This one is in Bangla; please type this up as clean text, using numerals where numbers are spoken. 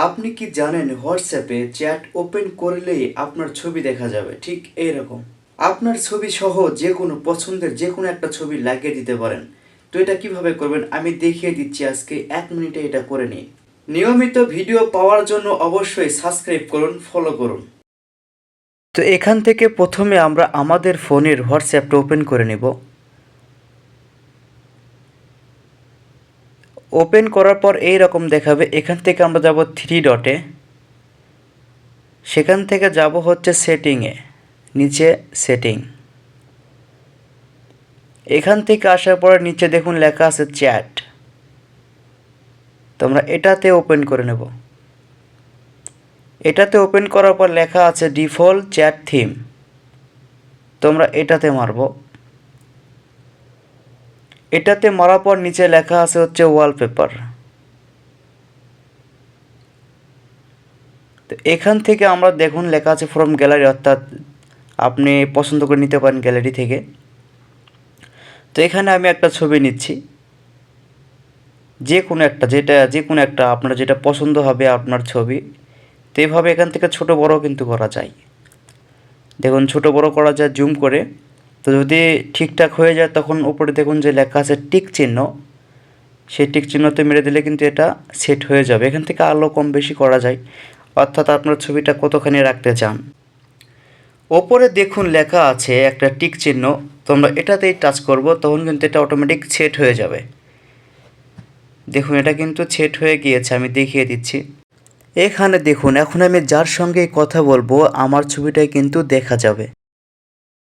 আপনি কি জানেন হোয়াটসঅ্যাপে চ্যাট ওপেন করলেই আপনার ছবি দেখা যাবে ঠিক এইরকম। আপনার ছবি সহ যে কোনো পছন্দের যে কোনো একটা ছবি লাগিয়ে দিতে পারেন। তো এটা কিভাবে করবেন আমি দেখিয়ে দিচ্ছি, আজকে 1 মিনিটে এটা করে নিন। নিয়মিত ভিডিও পাওয়ার জন্য অবশ্যই সাবস্ক্রাইব করুন, ফলো করুন। তো এখান থেকে প্রথমে আমরা আমাদের ফোনের হোয়াটসঅ্যাপটা ওপেন করে নেব। ওপেন করার পর এই রকম দেখাবে। এখান থেকে আমরা যাব থ্রি ডটে, সেখান থেকে যাব হচ্ছে সেটিংয়ে, নিচে সেটিং। এখান থেকে আসার পরে নিচে দেখুন লেখা আছে চ্যাট, তো আমরা এটাতে ওপেন করে নেব। এটাতে ওপেন করার পর লেখা আছে ডিফল্ট চ্যাট থিম, তো আমরা এটাতে মারব। এটাতে মারার পর নিচে লেখা আছে হচ্ছে ওয়ালপেপার, তো এখান থেকে আমরা দেখুন লেখা আছে ফ্রম গ্যালারি, অর্থাৎ আপনি পছন্দ করে নিতে পারেন গ্যালারি থেকে। তো এখানে আমি একটা ছবি নিচ্ছি, যে কোনো একটা আপনার যেটা পছন্দ হবে আপনার ছবি। তো এইভাবে এখান থেকে ছোট বড় কিন্তু করা যায়। দেখুন ছোট বড় করা যায় জুম করে। তো যদি ঠিকঠাক হয়ে যায় তখন উপরে দেখুন যে লেখা আছে টিক চিহ্ন, সেই টিক চিহ্নতে মেরে দিলে কিন্তু এটা সেট হয়ে যাবে। এখান থেকে আলো কম বেশি করা যায়, অর্থাৎ আপনার ছবিটা কতখানি রাখতে চান। ওপরে দেখুন লেখা আছে একটা টিক চিহ্ন, তো আমরা এটাতেই টাচ করব, তখন কিন্তু এটা অটোমেটিক সেট হয়ে যাবে। দেখুন এটা কিন্তু সেট হয়ে গিয়েছে, আমি দেখিয়ে দিচ্ছি। এখানে দেখুন এখন আমি যার সঙ্গে কথা বলবো আমার ছবিটাই কিন্তু দেখা যাবে।